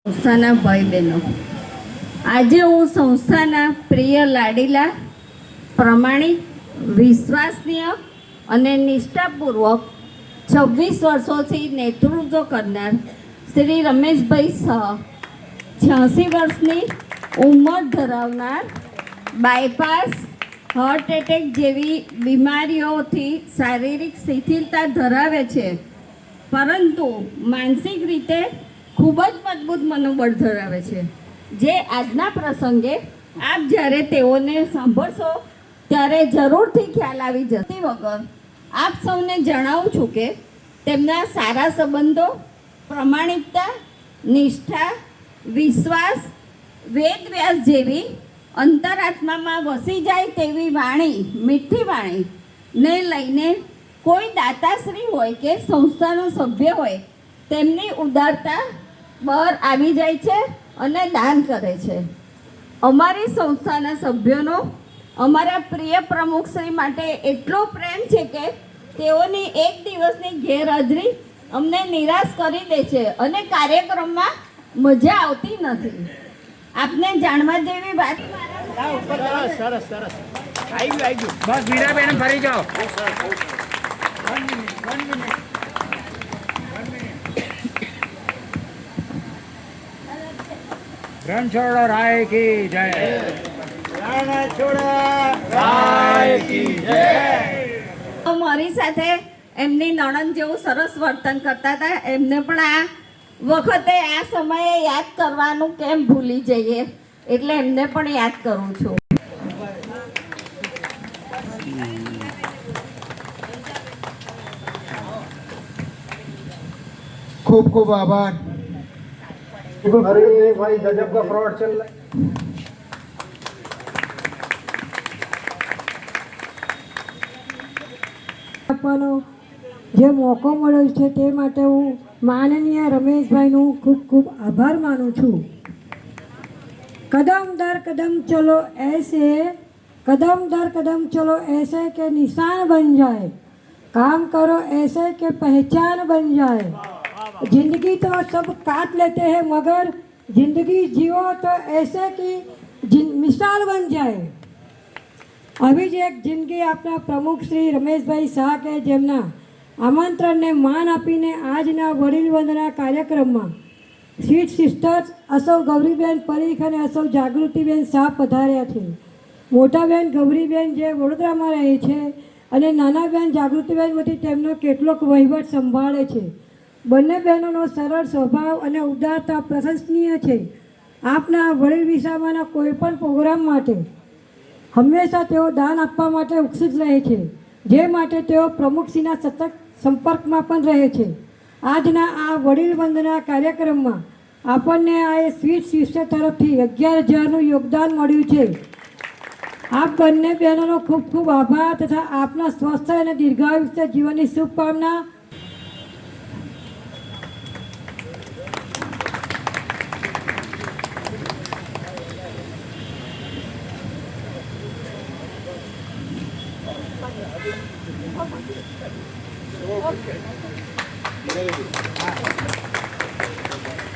સંસ્થાના ભાઈ બહેનો, આજે હું સંસ્થાના પ્રિય લાડીલા, પ્રમાણિક, વિશ્વસનીય અને નિષ્ઠાપૂર્વક 26 વર્ષોથી નેતૃત્વ કરનાર શ્રી રમેશભાઈ શાહ, 86 વર્ષની ઉંમર ધરાવનાર, બાયપાસ, હાર્ટ એટેક જેવી બીમારીઓથી શારીરિક શિથિલતા ધરાવે છે, પરંતુ માનસિક રીતે ખૂબ જ મજબૂત મનોબળ ધરાવે છે, જે આજના પ્રસંગે આપ જ્યારે તેઓને સાંભળશો ત્યારે જરૂરથી ખ્યાલ આવી જતી વગર આપ સૌને જણાવું છું કે તેમના સારા સંબંધો, પ્રમાણિકતા, નિષ્ઠા, વિશ્વાસ, વેદ વ્યાસ જેવી અંતરાત્મામાં વસી જાય તેવી વાણી, મીઠી વાણીને લઈને કોઈ દાતાશ્રી હોય કે સંસ્થાનો સભ્ય હોય તેમની ઉદારતા બહાર આવી જાય છે અને દાન કરે છે. અમારી સંસ્થાના સભ્યોનો અમારા પ્રિય પ્રમુખશ્રી માટે એટલો પ્રેમ છે કે તેઓની એક દિવસની ગેરહાજરી અમને નિરાશ કરી દે છે અને કાર્યક્રમમાં મજા આવતી નથી. આપને જાણવા જેવી વાત, સરસ સરસ આવી ગયું. બસ મીરાબેન ફરી જાઓ. રણછોડ રાય કી જય. રણછોડ રાય કી જય. મારી સાથે એમની નણંદ જેવું સરસ વર્તન કરતા હતા. એમને પણ આ વખતે આ સમયે યાદ કરવાનું કેમ ભૂલી જઈએ, એટલે એમને પણ યાદ કરું છું. खूब खूब आभार. अरे भाई गजब का फ्रॉड चल रहा है. આપવાનો જે મોકો મળ્યો છે તે માટે હું માનનીય રમેશભાઈનો ખૂબ ખૂબ આભાર માનું છું. कदम दर कदम चलो ऐसे, कदम दर कदम चलो ऐसे के निशान बन जाए, काम करो ऐसे के पहचान बन जाए. जिंदगी तो सब काट लेते हैं मगर जिंदगी जियो तो ऐसे की मिसाल बन जाए. अभी જ એક જિંદગી આપના પ્રમુખ શ્રી રમેશભાઈ શાહ કે જેમના આમંત્રણને માન આપીને આજના વડીલ વંદના કાર્યક્રમમાં સ્વીટ સિસ્ટર્સ અસૌ ગૌરીબેન પરીખ અને અસૌ જાગૃતિબેન શાહ પધાર્યા છે. મોટાબેન ગૌરીબેન જે વડોદરામાં રહે છે અને નાના બેન જાગૃતિબેન વતી તેમનો કેટલોક વહીવટ સંભાળે છે. બંને બહેનોનો સરળ સ્વભાવ અને ઉદારતા પ્રશંસનીય છે. આપના વડીલ વિસામાના કોઈપણ પ્રોગ્રામ માટે હંમેશા તેઓ દાન આપવા માટે ઉત્સુક રહે છે, જે માટે તેઓ પ્રમુખશ્રીના સતત સંપર્કમાં પણ રહે છે. આજના આ વડીલ વંદના કાર્યક્રમમાં આપણને આ સ્વીટ સિસ્ટર તરફથી 11,000નું યોગદાન મળ્યું છે. આપ બંને બહેનોનો ખૂબ ખૂબ આભાર તથા આપના સ્વસ્થ અને દીર્ઘાયુષ્ય જીવનની શુભકામના.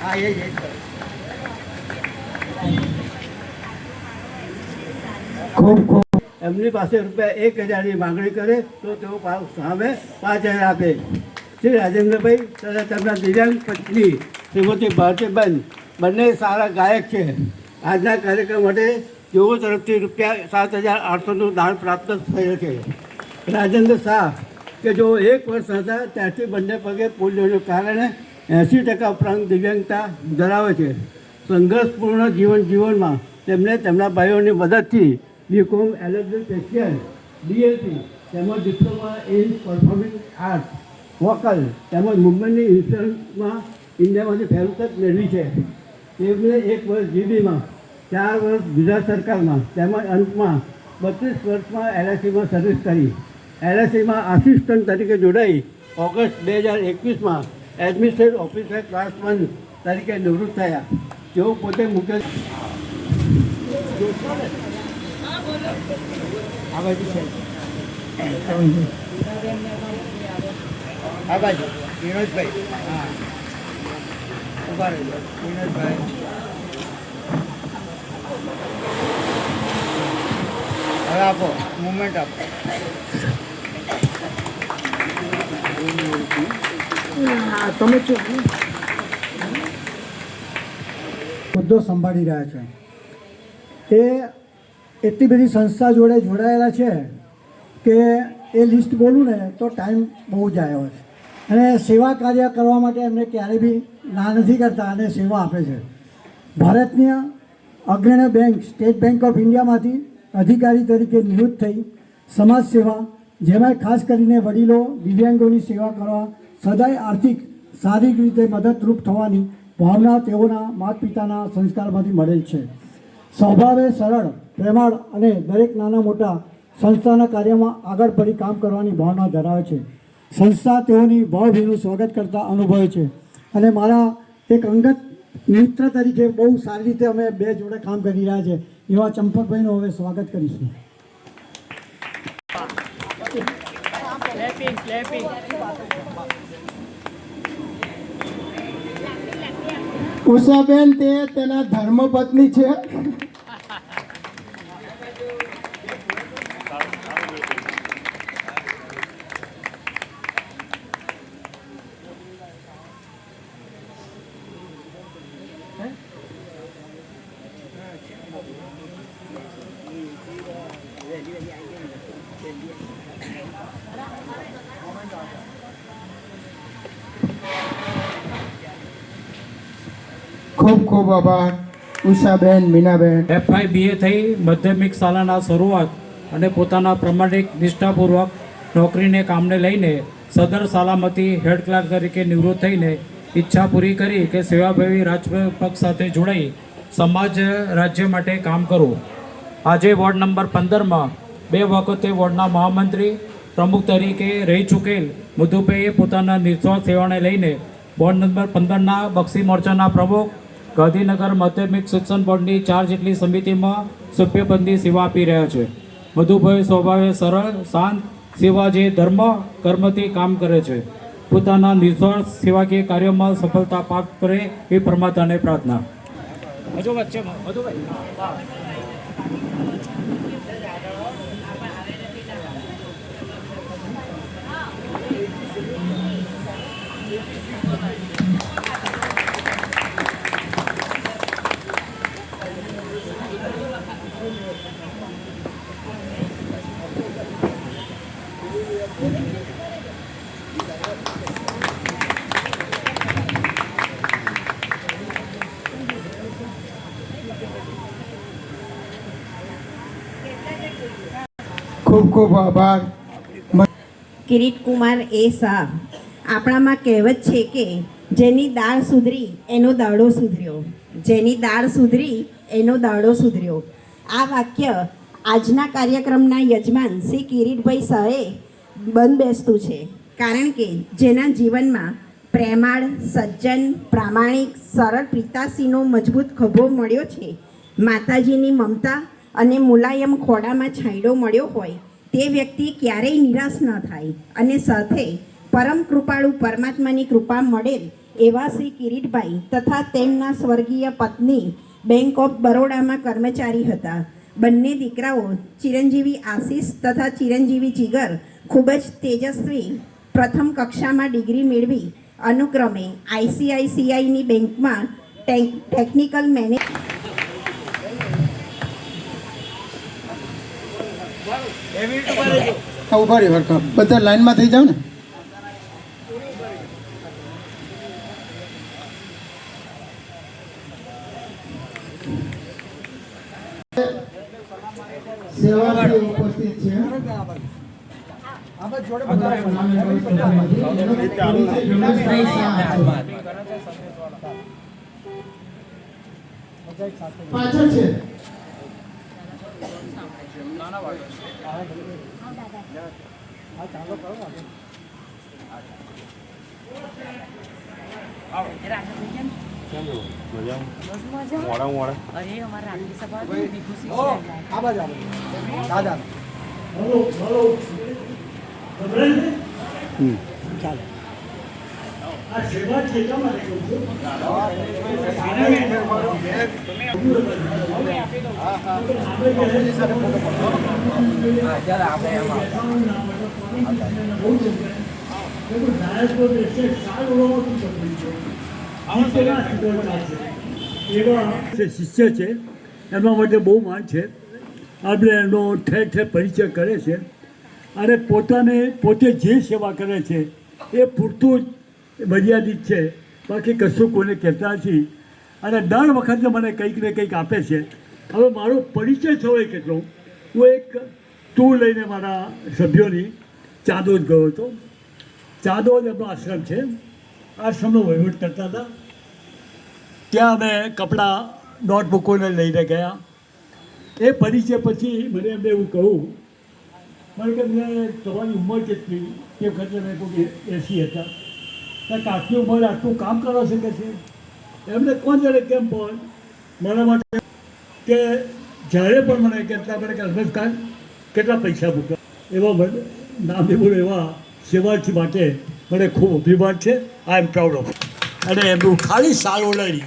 હા એ खूब खूब એમની પાસે રૂપિયા 1,000ની માંગણી કરે તો તેઓ સામે 5,000 આપે. શ્રી રાજેન્દ્રભાઈ તથા તેમના દિવ્યાંગ પત્ની શ્રીમતી ભારતીબેન બંને સારા ગાયક છે. આજના કાર્યક્રમ માટે તેઓ તરફથી રૂપિયા 7,800નું દાન પ્રાપ્ત થયેલ છે. રાજેન્દ્ર શાહ કે જો 1 વર્ષ હતા ત્યારથી બંને પગે પોલિયોને કારણે 80% ઉપરાંત દિવ્યાંગતા ધરાવે છે. સંઘર્ષપૂર્ણ જીવનમાં તેમને તેમના ભાઈઓની મદદથી BCom એલેક્ટ્રિશિયન, DLP તેમજ diploma in performing arts, vocal તેમજ મુંબઈની ઇન્સ્ટિટ્યૂટમાં ઇન્ડિયામાંથી ફેલોશિપ મેળવી છે. તેમને 1 વર્ષ GBમાં, 4 વર્ષ ગુજરાત સરકારમાં તેમજ અંતમાં 32 વર્ષમાં LICમાં સર્વિસ કરી. LICમાં આસિસ્ટન્ટ તરીકે જોડાઈ ઓગસ્ટ 2021માં એડમિનિસ્ટ્રેટિવ ઓફિસર ક્લાસ 1 તરીકે નિવૃત્ત થયા. તેઓ પોતે મુખ્ય આ બાજુ છે, આ બાજુ વિનોદભાઈ. હા ઉભા રહેજો દિનેશભાઈ. હવે આપો મુમેન્ટ આપો. મુદ્દો સંભાળી રહ્યા છે. એ એટલી બધી સંસ્થા જોડે જોડાયેલા છે કે એ લિસ્ટ બોલું ને તો ટાઈમ બહુ જાય હોય છે. અને સેવા કાર્ય કરવા માટે એમને ક્યારેય બી ના નથી કરતા અને સેવા આપે છે. ભારતની અગ્રણી બેંક સ્ટેટ બેંક ઓફ ઇન્ડિયામાંથી અધિકારી તરીકે નિવૃત્ત થઈ સમાજ સેવા, જેમાં ખાસ કરીને વડીલો દિવ્યાંગોની સેવા કરવા, સદાય આર્થિક શારીરિક રીતે મદદરૂપ થવાની ભાવના તેઓના માતા પિતાના સંસ્કારમાંથી મળેલ છે. સ્વભાવે સરળ, પ્રેમાળ અને દરેક નાના મોટા સંસ્થાના કાર્યમાં આગળ પડી કામ કરવાની ભાવના ધરાવે છે. સંસ્થા તેઓની ભાવભીનું સ્વાગત કરતા અનુભવે છે. અને મારા એક અંગત મિત્ર તરીકે બહુ સારી રીતે અમે બે જોડે કામ કરી રહ્યા છે એવા ચંપકભાઈનું હવે સ્વાગત કરીશું. ઉષાબેન તે તેના ધર્મપત્ની છે. ખૂબ ખૂબ આભાર ઉષાબેન, મીનાબેન. FIBA થઈ માધ્યમિક શાળાના શરૂઆત અને પોતાના પ્રમાણિક નિષ્ઠાપૂર્વક નોકરીને કામને લઈને સદર શાળામાંથી હેડ ક્લાર્ક તરીકે નિવૃત્ત થઈને ઈચ્છા પૂરી કરી કે સેવાભાવી રાજકીય પક્ષ સાથે જોડાઈ સમાજ રાજ્ય માટે કામ કરવું. આજે વોર્ડ નંબર 15માં 2 વખતે વોર્ડના મહામંત્રી પ્રમુખ તરીકે રહી ચૂકેલ મધુભાઈએ પોતાના નિસ્વાર્થ સેવાને લઈને વોર્ડ નંબર 15ના બક્ષી મોરચાના પ્રમુખ, ગાંધીનગર માધ્યમિક શિક્ષણ બોર્ડની 4 જેટલી સમિતિમાં સભ્યપદની સેવા આપી રહ્યા છે. મધુભાઈ સ્વભાવે સરળ, શાંત, સેવા જે ધર્મ કર્મથી કામ કરે છે. પોતાના નિસ્વાર્થ સેવાકીય કાર્યોમાં સફળતા પ્રાપ્ત કરે એ પરમાત્માને પ્રાર્થના. હજુ વચ્ચે મધુભાઈ. ખૂબ ખૂબ આભાર. કિરીટ કુમાર એ શાહ. આપણામાં કહેવત છે કે જેની દાળ સુધરી એનો દાડો સુધર્યો, જેની દાળ સુધરી એનો દાડો સુધર્યો. આ વાક્ય આજના કાર્યક્રમના યજમાન શ્રી કિરીટભાઈ શાહે બંધબેસતું છે. કારણ કે જેના જીવનમાં પ્રેમાળ, સજ્જન, પ્રામાણિક, સરળ પિતાશ્રીનો મજબૂત ખભો મળ્યો છે, માતાજીની મમતા અને મુલાયમ ખોડામાં છાંયડો મળ્યો હોય તે વ્યક્તિ ક્યારેય નિરાશ ન થાય અને સાથે પરમ કૃપાળુ પરમાત્માની કૃપા મળેલ એવા શ્રી કિરીટભાઈ તથા તેમના સ્વર્ગીય પત્ની બેંક ઓફ બરોડામાં કર્મચારી હતા. બંને દીકરાઓ ચિરંજીવી આશીષ તથા ચિરંજીવી જીગર ખૂબ જ તેજસ્વી પ્રથમ કક્ષામાં ડિગ્રી મેળવી અનુક્રમે ICICIની બેંકમાં ટેકનિકલ મેનેજ ઉભા રહ્યો હરખા, બધા લાઈનમાં થઈ જાવ ને. સેવાથી ઉપસ્થિત છે. પાછળ છે. આ સેવા છે એટલા માટે કહું છું. શિષ્ય છે એમના માટે બહુ માન છે. આપણે એમનો ઠેર ઠેર પરિચય કરે છે અને પોતે જે સેવા કરે છે એ પૂરતું જ મર્યાદિત છે. બાકી કશું કોઈને કહેતા નથી અને દર વખતે મને કંઈક ને કંઈક આપે છે. હવે મારો પરિચય થયો એ કેટલો, હું એક ટૂર લઈને મારા સભ્યોની ચાંદોદ ગયો હતો. ચાંદોદ એમનો આશ્રમ છે, આશ્રમનો વહીવટ કરતા હતા. ત્યાં અમે કપડાં નોટબુકોને લઈને ગયા. એ પરિચય પછી મને એમને એવું કહું, મને કે તમારી ઉંમર કેટલી? એ વખતે મેં કહું 80 હતા. કાકની ઉંમર આટલું કામ કરો છે કે છે એમને કોણ જાણે કેમ પણ મારા માટે કે જ્યારે પણ મને કેટલા મને કે અલ્પેશભાઈ કેટલા પૈસા મૂક્યા, એવા મને નામ એવું એવા સેવાર્થી માટે મને ખૂબ અભિમાન છે. આઈ એમ પ્રાઉડ ઓફ. અને એમનું ખાલી સાલ ઓલાડી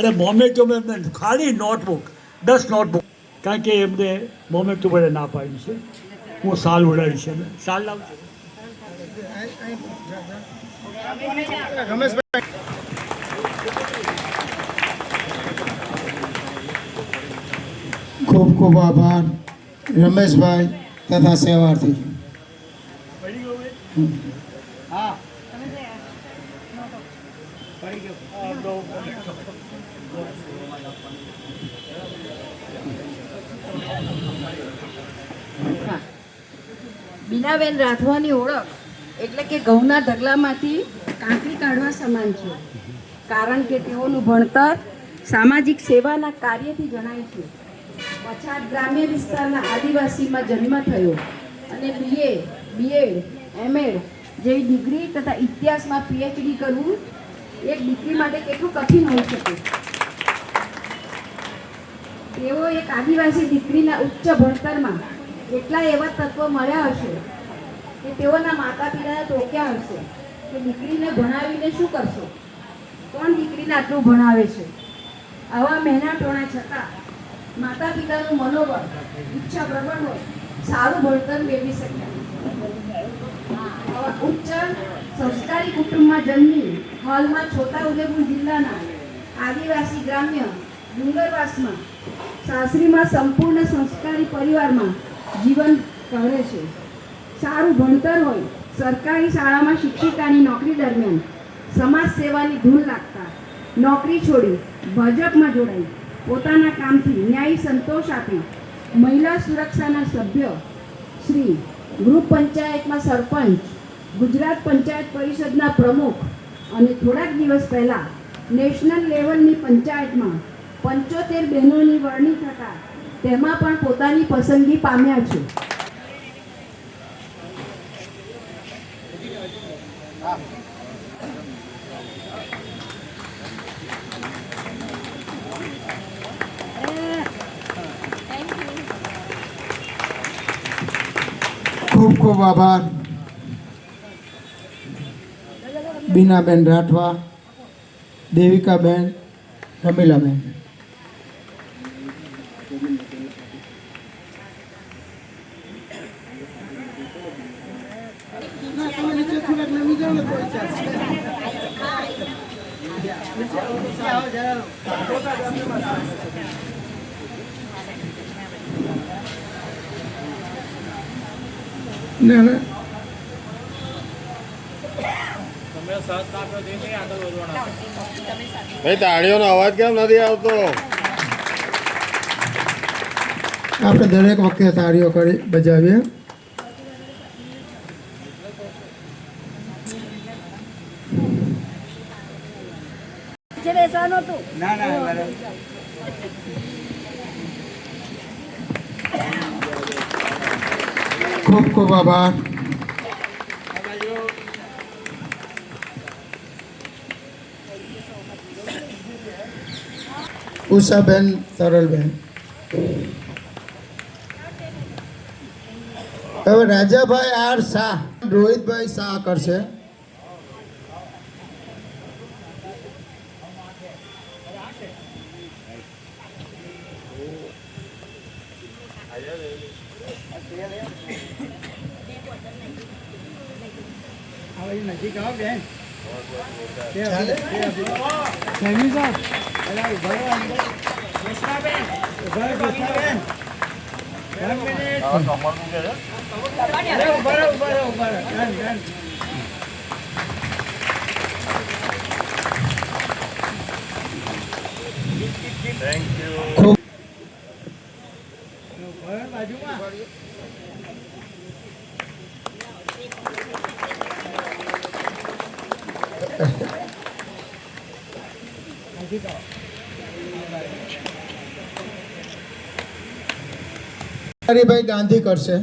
અને મોમેન્ટો એમને ખાલી નોટબુક 10 નોટબુક, કારણ કે એમને મોમેન્ટો મને ના પાડી છે. હું સાલ ઓલાડી છે. એમને સાલ લાવજો. ખૂબ ખૂબ આભાર રમેશભાઈ તથા સેવાર્થી. બીનાબેન રાઠવાની ઓળખ એટલે કે ઘઉંના ઢગલામાંથી કાંકરી કાઢવા સમાન છે. કારણ કે તેઓનું ભણતર સામાજિક સેવાના કાર્યથી જણાય છે. પછાત ગ્રામ્ય વિસ્તારના આદિવાસીમાં જન્મ થયો અને બીએડ એમએડ જેવી ડિગ્રી તથા ઇતિહાસમાં પીએચડી કરવું એક દીકરી માટે કેટલું કઠિન હોઈ શકે. તેઓ એક આદિવાસી દીકરીના ઉચ્ચ ભણતરમાં કેટલા એવા તત્વો મળ્યા હશે કે તેઓના માતા પિતાને ટોક્યા હશે કે દીકરીને ભણાવીને શું કરશો, કોણ દીકરીને આટલું ભણાવે છે. આવા મહેનતોના છતાં માતા પિતાનું મનોબળ ઈચ્છા પ્રબળ હોય સારું ભણતર મેળવી શક્યા. આવા ઉચ્ચ સંસ્કારી કુટુંબમાં જન્મી હાલમાં છોટાઉદેપુર જિલ્લાના આદિવાસી ગ્રામ્ય ડુંગરવાસમાં સાસરીમાં સંપૂર્ણ સંસ્કારી પરિવારમાં જીવન કરે છે. સારું ભણતર હોય, સરકારી શાળામાં શિક્ષિકાની નોકરી દરમિયાન સમાજ સેવાની ધૂન લાગતા નોકરી છોડી ભાજપમાં જોડાઈ પોતાના કામથી ન્યાયી સંતોષ આપી મહિલા સુરક્ષાના સભ્ય શ્રી ગ્રુપ પંચાયતમાં સરપંચ, ગુજરાત પંચાયત પરિષદના પ્રમુખ અને થોડાક દિવસ પહેલાં નેશનલ લેવલની પંચાયતમાં 75 બહેનોની વરણી થતાં તેમાં પણ પોતાની પસંદગી પામ્યા છે. ખૂબ ખૂબ આભાર બીનાબેન રાઠવા, દેવિકાબેન, રમીલાબેન. ભાઈ તાળીઓનો અવાજ કેમ નથી આવતો? આપણે દરેક વખતે તાળીઓ કરી બજાવીએ. ખૂબ ખૂબ આભાર. ઉષાબેન, સરળબેન. હવે રાજાભાઈ આર શાહ, રોહિતભાઈ શાહ કરશે. હવે નજીક આવો બેન. ચાલે? સૈની સાહેબ, પેલા ઉભા રહો અંદર. ઉભા રહો, કૃષ્ણાબેન. 1 મિનિટ. અરે ઉભા રહો. ડન. ખૂબ ઉભા રહો બાજુમાં. નજીક આવો. હરિભાઈ ગાંધી કરશે.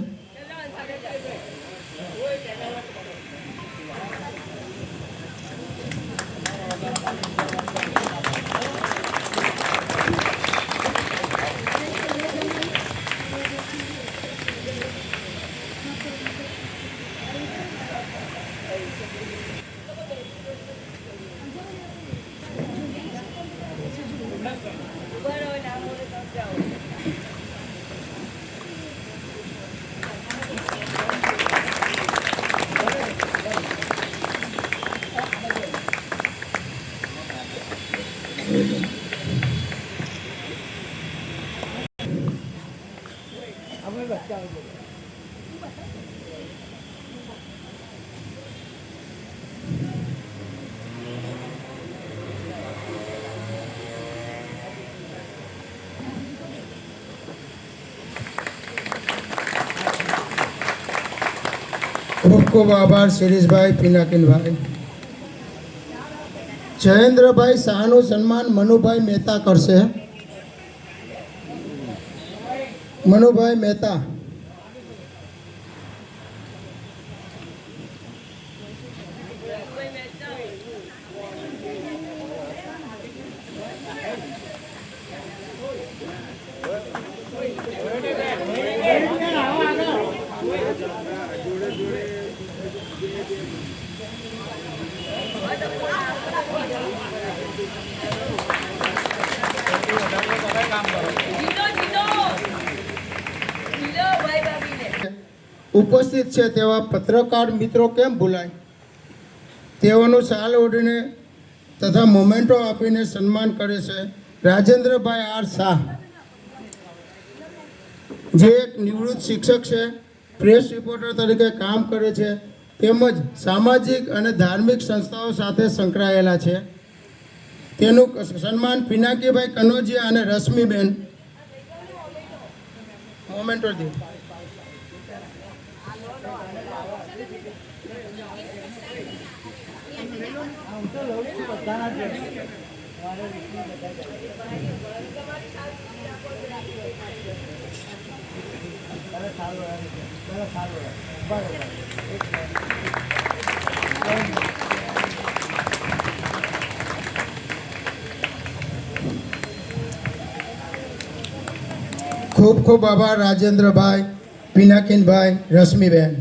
આપણે બચ્ચા આવો. ખૂબ ખૂબ આભાર શિરીષભાઈ પિનાકીનભાઈ. જયેન્દ્રભાઈ શાહનું સન્માન મનુભાઈ મહેતા કરશે. મનુભાઈ મહેતા. ઉપસ્થિત છે તેવા પત્રકાર મિત્રો કેમ ભૂલાય, તેઓનું શાલ ઓઢીને તથા મોમેન્ટો આપીને સન્માન કરે છે રાજેન્દ્રભાઈ આર શાહ, જે એક નિવૃત્ત શિક્ષક છે, પ્રેસ રિપોર્ટર તરીકે કામ કરે છે, તેમજ સામાજિક અને ધાર્મિક સંસ્થાઓ સાથે સંકળાયેલા છે. તેનું સન્માન પિનાકીભાઈ કનોજિયા અને રશ્મિબેન. મોમેન્ટો દે. ખૂબ ખૂબ આભાર રાજેન્દ્રભાઈ, પિનાકીનભાઈ, રશ્મિબેન.